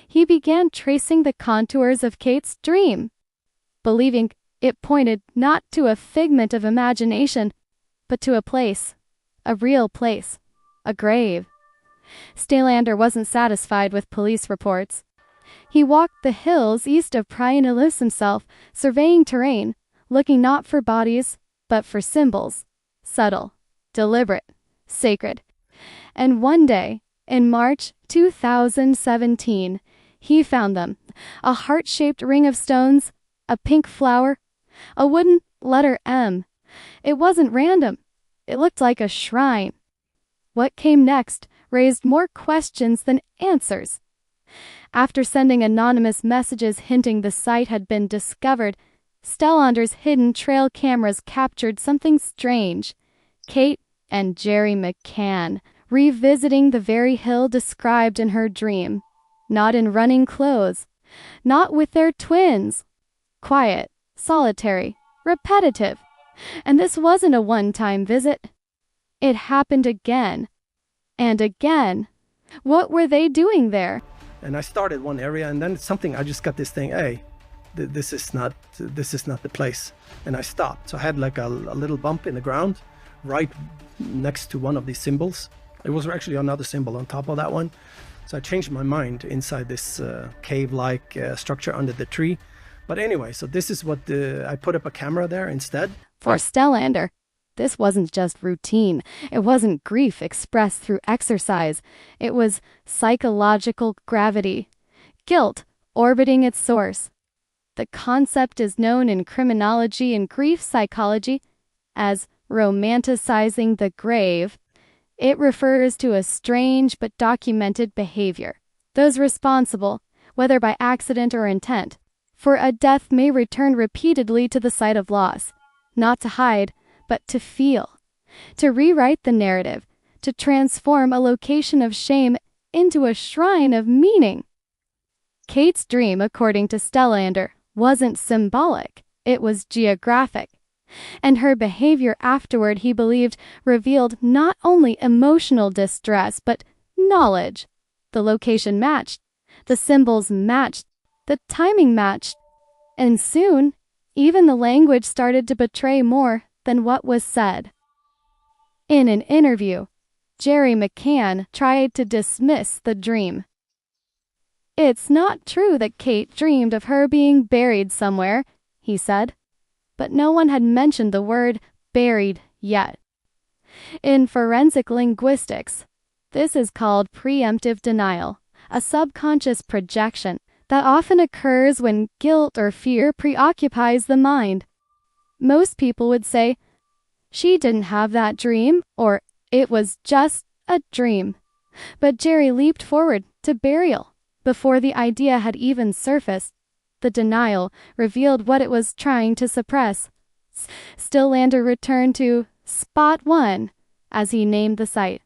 he began tracing the contours of Kate's dream, believing it pointed not to a figment of imagination, but to a place, a real place, a grave. Stellander wasn't satisfied with police reports. He walked the hills east of Praianilus himself, surveying terrain, looking not for bodies, but for symbols, subtle, deliberate, sacred. And one day, in March 2017, he found them, a heart-shaped ring of stones, a pink flower, a wooden letter M. It wasn't random. It looked like a shrine. What came next raised more questions than answers. After sending anonymous messages hinting the site had been discovered, Stellander's hidden trail cameras captured something strange. Kate and Jerry McCann revisiting the very hill described in her dream, not in running clothes, not with their twins. Quiet, solitary, repetitive. And this wasn't a one-time visit. It happened again and again. What were they doing there? And I started one area, and then something, I just got this thing, hey, this is not the place. And I stopped. So I had like a little bump in the ground right next to one of these symbols. It was actually another symbol on top of that one. So I changed my mind inside this cave-like structure under the tree. But anyway, so this is what I put up a camera there instead. For Stellander, this wasn't just routine. It wasn't grief expressed through exercise. It was psychological gravity, guilt orbiting its source. The concept is known in criminology and grief psychology as romanticizing the grave. It refers to a strange but documented behavior. Those responsible, whether by accident or intent, for a death may return repeatedly to the site of loss, not to hide, but to feel, to rewrite the narrative, to transform a location of shame into a shrine of meaning. Kate's dream, according to Stellander, wasn't symbolic, it was geographic. And her behavior afterward, he believed, revealed not only emotional distress, but knowledge. The location matched, the symbols matched, the timing matched, and soon, even the language started to betray more than what was said. In an interview, Jerry McCann tried to dismiss the dream. It's not true that Kate dreamed of her being buried somewhere, he said, but no one had mentioned the word buried yet. In forensic linguistics, this is called preemptive denial, a subconscious projection that often occurs when guilt or fear preoccupies the mind. Most people would say, she didn't have that dream, or it was just a dream. But Jerry leaped forward to burial before the idea had even surfaced. The denial revealed what it was trying to suppress. Stellander returned to Spot 1, as he named the site.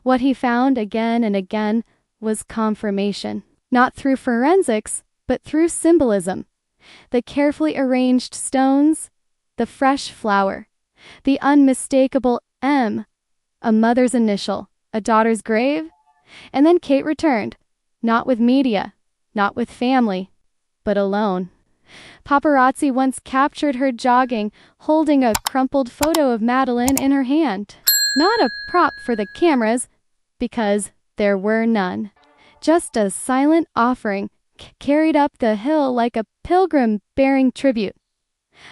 What he found again and again was confirmation, not through forensics, but through symbolism. The carefully arranged stones, the fresh flower, the unmistakable M, a mother's initial, a daughter's grave. And then Kate returned, not with media, not with family, but alone. Paparazzi once captured her jogging, holding a crumpled photo of Madeleine in her hand. Not a prop for the cameras, because there were none. Just a silent offering, carried up the hill like a pilgrim bearing tribute.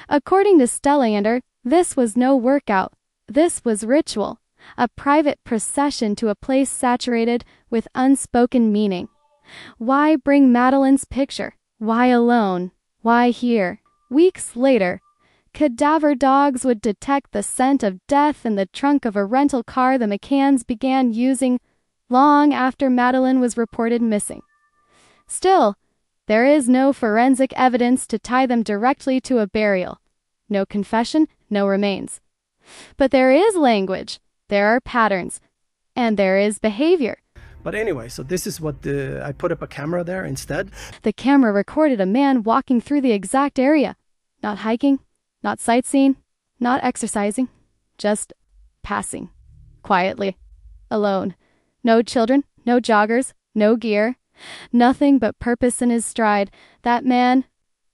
According to Stellander, this was no workout. This was ritual, a private procession to a place saturated with unspoken meaning. Why bring Madeleine's picture? Why alone? Why here? Weeks later, cadaver dogs would detect the scent of death in the trunk of a rental car the McCanns began using long after Madeleine was reported missing. Still, there is no forensic evidence to tie them directly to a burial. No confession, no remains. But there is language, there are patterns, and there is behavior. But anyway, so this is what I put up a camera there instead. The camera recorded a man walking through the exact area. Not hiking, not sightseeing, not exercising, just passing. Quietly. Alone. No children, no joggers, no gear. Nothing but purpose in his stride. That man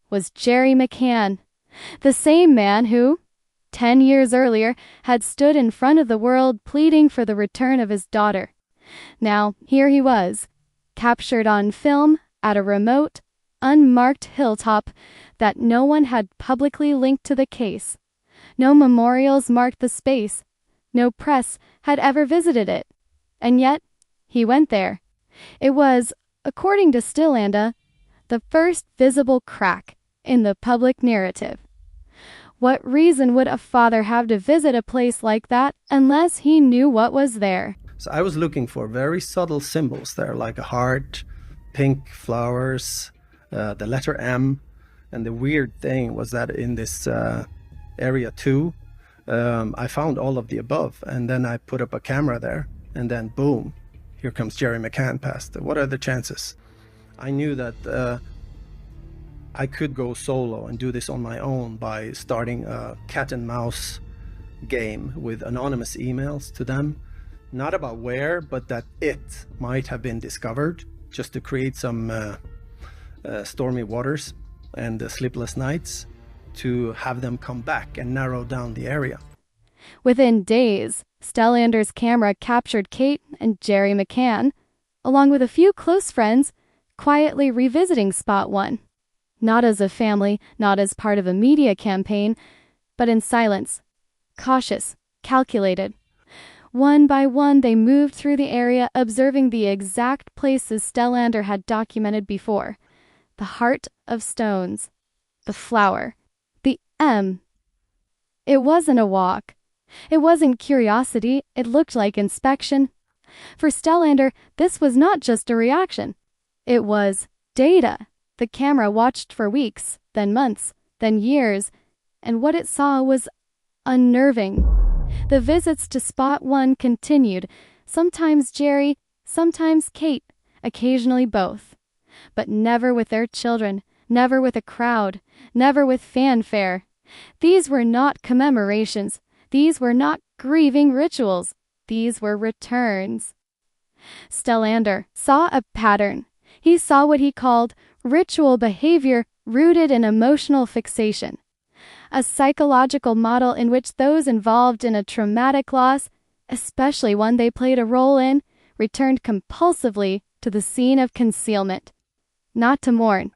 was Jerry McCann, the same man who, 10 years earlier, had stood in front of the world pleading for the return of his daughter. Now, here he was, captured on film at a remote, unmarked hilltop that no one had publicly linked to the case. No memorials marked the space. No press had ever visited it. And yet, he went there. It was, according to Stellander, the first visible crack in the public narrative. What reason would a father have to visit a place like that unless he knew what was there? So I was looking for very subtle symbols there, like a heart, pink flowers, the letter M. And the weird thing was that in this area too, I found all of the above. And then I put up a camera there, and then boom, here comes Jerry McCann past. What are the chances? I knew that I could go solo and do this on my own by starting a cat and mouse game with anonymous emails to them. Not about where, but that it might have been discovered, just to create some stormy waters and sleepless nights, to have them come back and narrow down the area. Within days, Stellander's camera captured Kate and Jerry McCann, along with a few close friends, quietly revisiting Spot 1. Not as a family, not as part of a media campaign, but in silence, cautious, calculated. One by one, they moved through the area, observing the exact places Stellander had documented before. The heart of stones, the flower, the M. It wasn't a walk. It wasn't curiosity. It looked like inspection. For Stellander, this was not just a reaction. It was data. The camera watched for weeks, then months, then years, and what it saw was unnerving. The visits to Spot 1 continued, sometimes Jerry, sometimes Kate, occasionally both. But never with their children, never with a crowd, never with fanfare. These were not commemorations. These were not grieving rituals. These were returns. Stellander saw a pattern. He saw what he called ritual behavior rooted in emotional fixation, a psychological model in which those involved in a traumatic loss, especially one they played a role in, returned compulsively to the scene of concealment, not to mourn,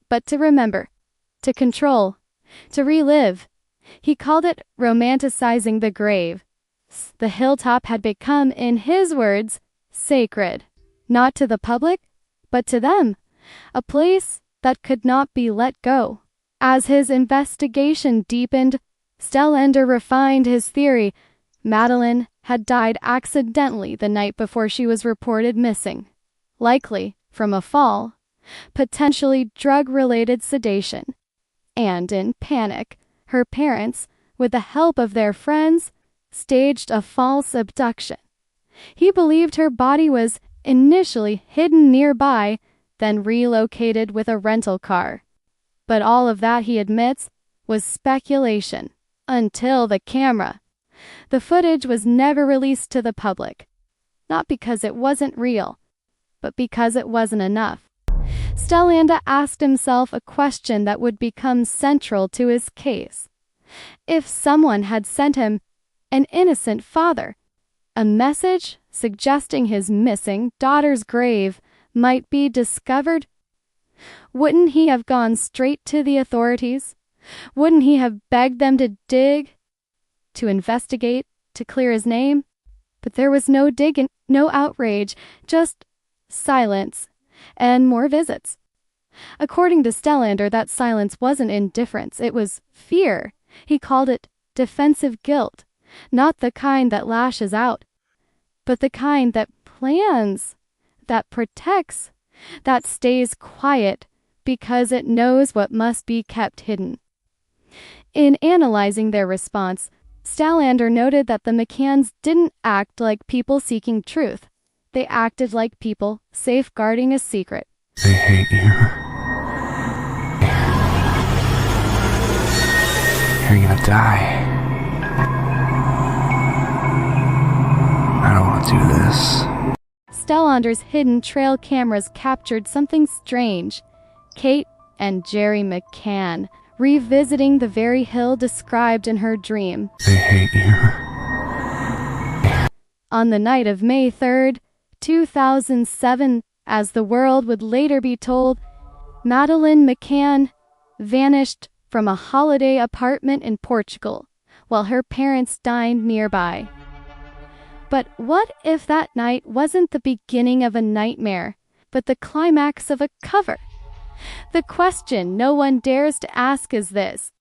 but to remember, to control, to relive. He called it romanticizing the grave. The hilltop had become, in his words, sacred, not to the public, but to them, a place that could not be let go. As his investigation deepened, Stellander refined his theory. Madeleine had died accidentally the night before she was reported missing, likely from a fall, potentially drug-related sedation. And in panic, her parents, with the help of their friends, staged a false abduction. He believed her body was initially hidden nearby, then relocated with a rental car. But all of that, he admits, was speculation, until the camera. The footage was never released to the public, not because it wasn't real, but because it wasn't enough. Stellander asked himself a question that would become central to his case. If someone had sent him, an innocent father, a message suggesting his missing daughter's grave might be discovered, wouldn't he have gone straight to the authorities? Wouldn't he have begged them to dig, to investigate, to clear his name? But there was no digging, no outrage, just silence and more visits. According to Stellander, that silence wasn't indifference, it was fear. He called it defensive guilt, not the kind that lashes out, but the kind that plans, that protects, that stays quiet because it knows what must be kept hidden. In analyzing their response, Stellander noted that the McCanns didn't act like people seeking truth. They acted like people safeguarding a secret. They hate you. You're gonna die. I don't want to do this. Stellander's hidden trail cameras captured something strange. Kate and Jerry McCann revisiting the very hill described in her dream. They hate you. On the night of May 3rd, 2007, as the world would later be told, Madeleine McCann vanished from a holiday apartment in Portugal while her parents dined nearby. But what if that night wasn't the beginning of a nightmare, but the climax of a cover? The question no one dares to ask is this: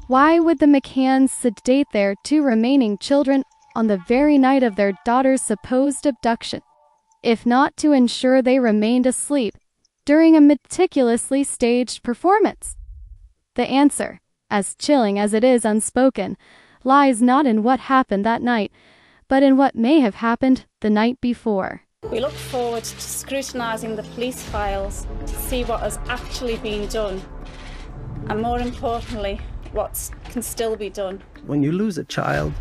why would the McCanns sedate their two remaining children on the very night of their daughter's supposed abduction, if not to ensure they remained asleep during a meticulously staged performance? The answer, as chilling as it is unspoken, lies not in what happened that night, but in what may have happened the night before. We look forward to scrutinising the police files to see what has actually been done, and more importantly, what can still be done. When you lose a child,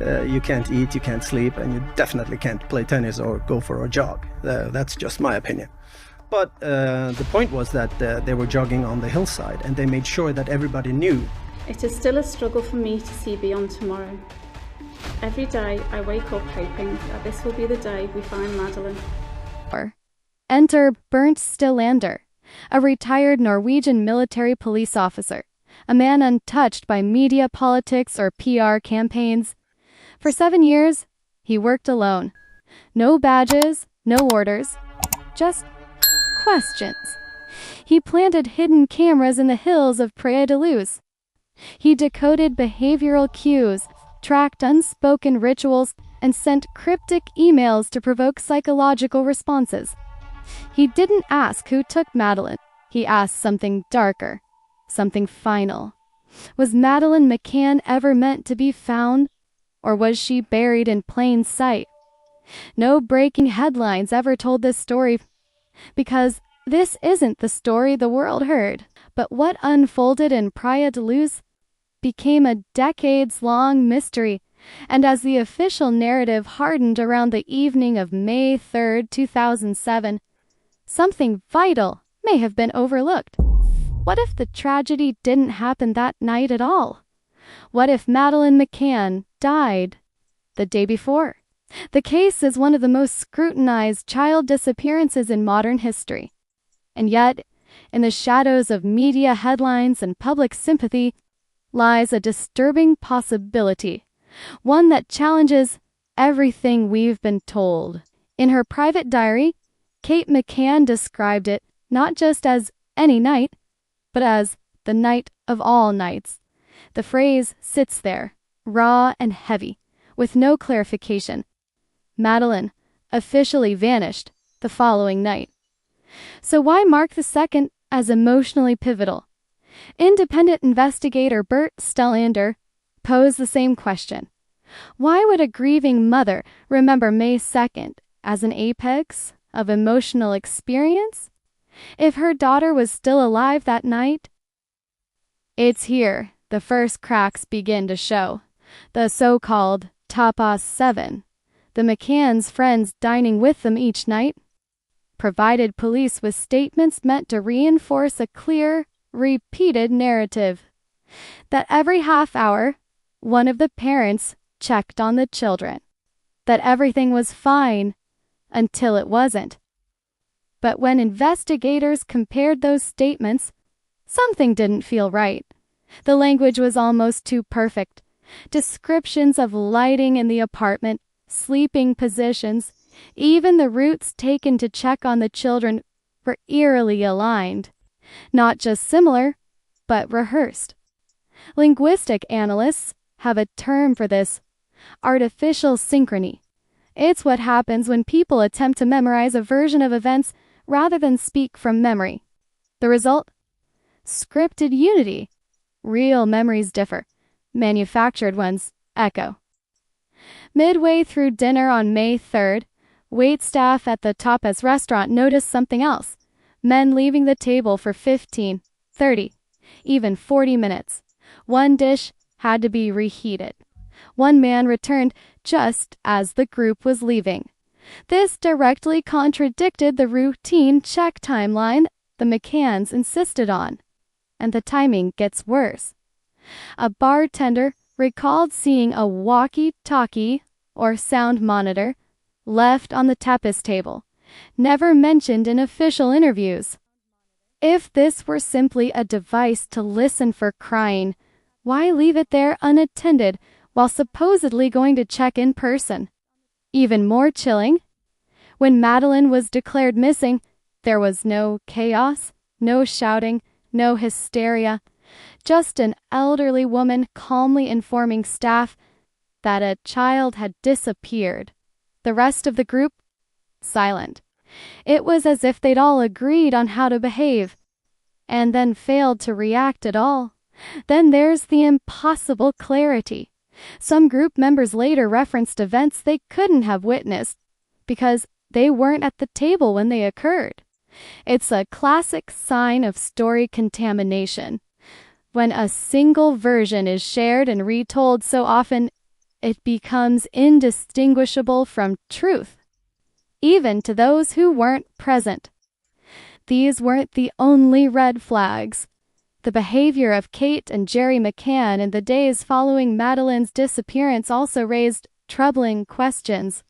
you can't eat, you can't sleep, and you definitely can't play tennis or go for a jog. That's just my opinion. But the point was that they were jogging on the hillside, and they made sure that everybody knew. It is still a struggle for me to see beyond tomorrow. Every day I wake up hoping that this will be the day we find Madeleine. Enter Bernt Stellander, a retired Norwegian military police officer, a man untouched by media politics or PR campaigns. For 7 years, he worked alone. No badges, no orders, just questions. He planted hidden cameras in the hills of Praia de Luz. He decoded behavioral cues, tracked unspoken rituals, and sent cryptic emails to provoke psychological responses. He didn't ask who took Madeleine. He asked something darker, something final. Was Madeleine McCann ever meant to be found, or was she buried in plain sight? No breaking headlines ever told this story, because this isn't the story the world heard. But what unfolded in Praia de Luz became a decades-long mystery, and as the official narrative hardened around the evening of May 3rd, 2007, something vital may have been overlooked. What if the tragedy didn't happen that night at all? What if Madeleine McCann died the day before? The case is one of the most scrutinized child disappearances in modern history. And yet, in the shadows of media headlines and public sympathy, lies a disturbing possibility, one that challenges everything we've been told. In her private diary, Kate McCann described it not just as any night, but as the night of all nights. The phrase sits there, raw and heavy, with no clarification. Madeleine officially vanished the following night. So why mark the second as emotionally pivotal? Independent investigator Bernt Stellander posed the same question. Why would a grieving mother remember May 2nd as an apex of emotional experience if her daughter was still alive that night? It's here the first cracks begin to show. The so-called Tapas 7, the McCann's friends dining with them each night, provided police with statements meant to reinforce a clear, repeated narrative that every half hour, one of the parents checked on the children, that everything was fine until it wasn't. But when investigators compared those statements, something didn't feel right. The language was almost too perfect. Descriptions of lighting in the apartment, sleeping positions, even the routes taken to check on the children were eerily aligned. Not just similar, but rehearsed. Linguistic analysts have a term for this: artificial synchrony. It's what happens when people attempt to memorize a version of events rather than speak from memory. The result? Scripted unity. Real memories differ. Manufactured ones echo. Midway through dinner on May 3rd, waitstaff at the Tapas restaurant noticed something else. Men leaving the table for 15, 30, even 40 minutes. One dish had to be reheated. One man returned just as the group was leaving. This directly contradicted the routine check timeline the McCanns insisted on. And the timing gets worse. A bartender recalled seeing a walkie-talkie, or sound monitor, left on the Tapas table, never mentioned in official interviews. If this were simply a device to listen for crying, why leave it there unattended while supposedly going to check in person? Even more chilling, when Madeleine was declared missing, there was no chaos, no shouting, no hysteria, just an elderly woman calmly informing staff that a child had disappeared. The rest of the group, silent. It was as if they'd all agreed on how to behave, and then failed to react at all. Then there's the impossible clarity. Some group members later referenced events they couldn't have witnessed because they weren't at the table when they occurred. It's a classic sign of story contamination. When a single version is shared and retold so often, it becomes indistinguishable from truth, even to those who weren't present. These weren't the only red flags. The behavior of Kate and Jerry McCann in the days following Madeleine's disappearance also raised troubling questions.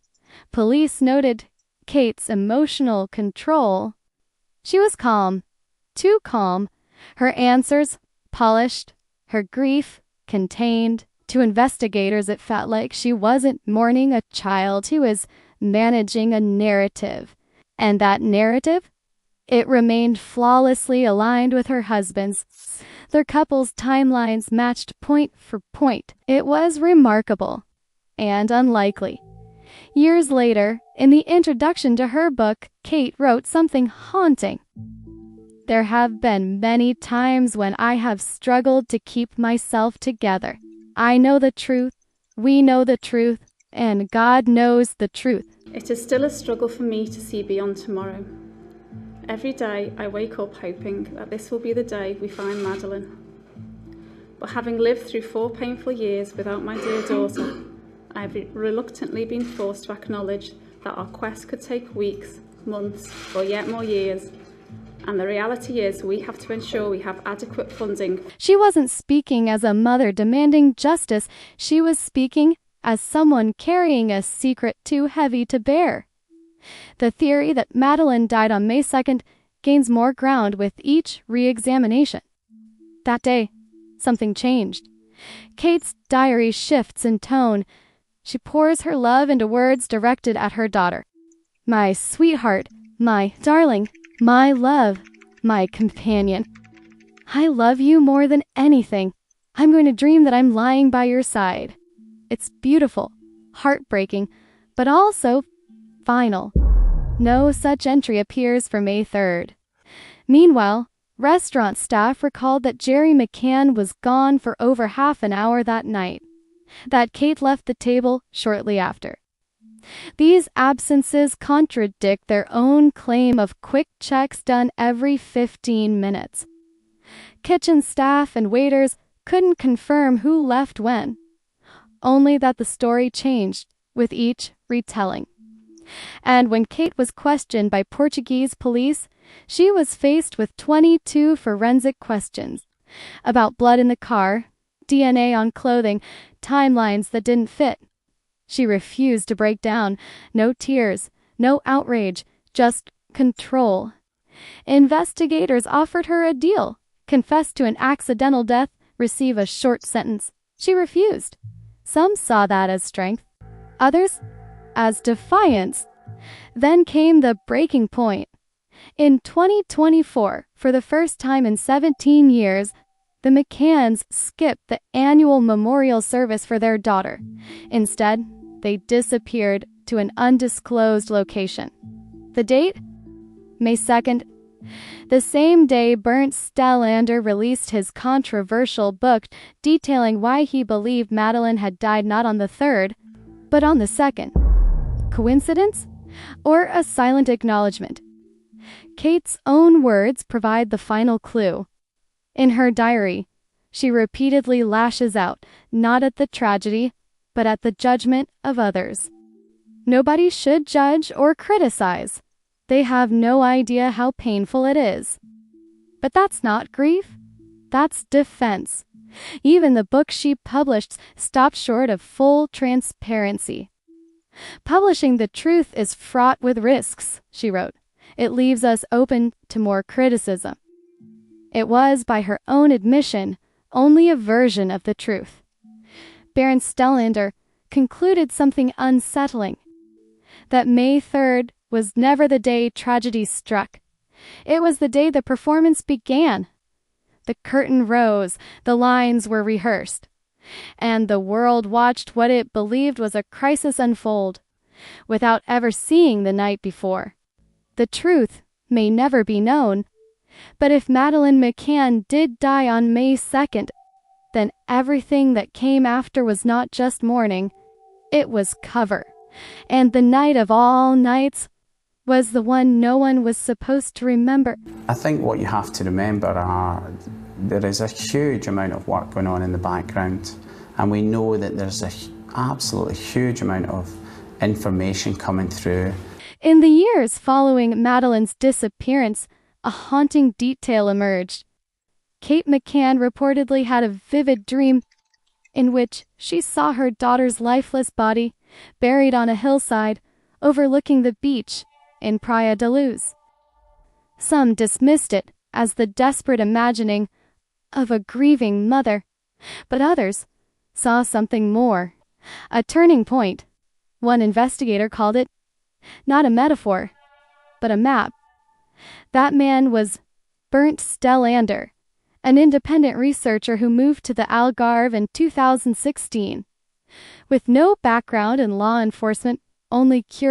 Police noted Kate's emotional control. She was calm, too calm, her answers polished, her grief contained. To investigators, it felt like she wasn't mourning a child, she was managing a narrative. And that narrative? It remained flawlessly aligned with her husband's. Their couple's timelines matched point for point. It was remarkable and unlikely. Years later, in the introduction to her book, Kate wrote something haunting. There have been many times when I have struggled to keep myself together. I know the truth, we know the truth, and God knows the truth. It is still a struggle for me to see beyond tomorrow. Every day I wake up hoping that this will be the day we find Madeleine. But having lived through 4 painful years without my dear daughter, I have reluctantly been forced to acknowledge that our quest could take weeks, months, or yet more years. And the reality is we have to ensure we have adequate funding. She wasn't speaking as a mother demanding justice. She was speaking as someone carrying a secret too heavy to bear. The theory that Madeleine died on May 2nd gains more ground with each re-examination. That day, something changed. Kate's diary shifts in tone. She pours her love into words directed at her daughter. My sweetheart, my darling, my love, my companion. I love you more than anything. I'm going to dream that I'm lying by your side. It's beautiful, heartbreaking, but also final. No such entry appears for May 3rd. Meanwhile, restaurant staff recalled that Jerry McCann was gone for over half an hour that night, that Kate left the table shortly after. These absences contradict their own claim of quick checks done every 15 minutes. Kitchen staff and waiters couldn't confirm who left when, only that the story changed with each retelling. And when Kate was questioned by Portuguese police, she was faced with 22 forensic questions about blood in the car, DNA on clothing, timelines that didn't fit. She refused to break down. No tears, no outrage, just control. Investigators offered her a deal: confess to an accidental death, receive a short sentence. She refused. Some saw that as strength, others as defiance. Then came the breaking point. In 2024, for the first time in 17 years, the McCanns skipped the annual memorial service for their daughter. Instead, they disappeared to an undisclosed location. The date? May 2nd. The same day Bernt Stellander released his controversial book detailing why he believed Madeleine had died not on the 3rd, but on the 2nd. Coincidence? Or a silent acknowledgement? Kate's own words provide the final clue. In her diary, she repeatedly lashes out, not at the tragedy, but at the judgment of others. Nobody should judge or criticize. They have no idea how painful it is. But that's not grief. That's defense. Even the book she published stopped short of full transparency. Publishing the truth is fraught with risks, she wrote. It leaves us open to more criticism. It was, by her own admission, only a version of the truth. Bernt Stellander concluded something unsettling. That May 3rd was never the day tragedy struck. It was the day the performance began. The curtain rose, the lines were rehearsed, and the world watched what it believed was a crisis unfold, without ever seeing the night before. The truth may never be known, but if Madeleine McCann did die on May 2nd, then everything that came after was not just mourning, it was cover. And the night of all nights was the one no one was supposed to remember. I think what you have to remember are there is a huge amount of work going on in the background, and we know that there's an absolutely huge amount of information coming through. In the years following Madeleine's disappearance, a haunting detail emerged. Kate McCann reportedly had a vivid dream in which she saw her daughter's lifeless body buried on a hillside overlooking the beach in Praia da Luz. Some dismissed it as the desperate imagining of a grieving mother, but others saw something more, a turning point. One investigator called it not a metaphor, but a map. That man was Bernt Stellander, an independent researcher who moved to the Algarve in 2016. With no background in law enforcement, only curiosity.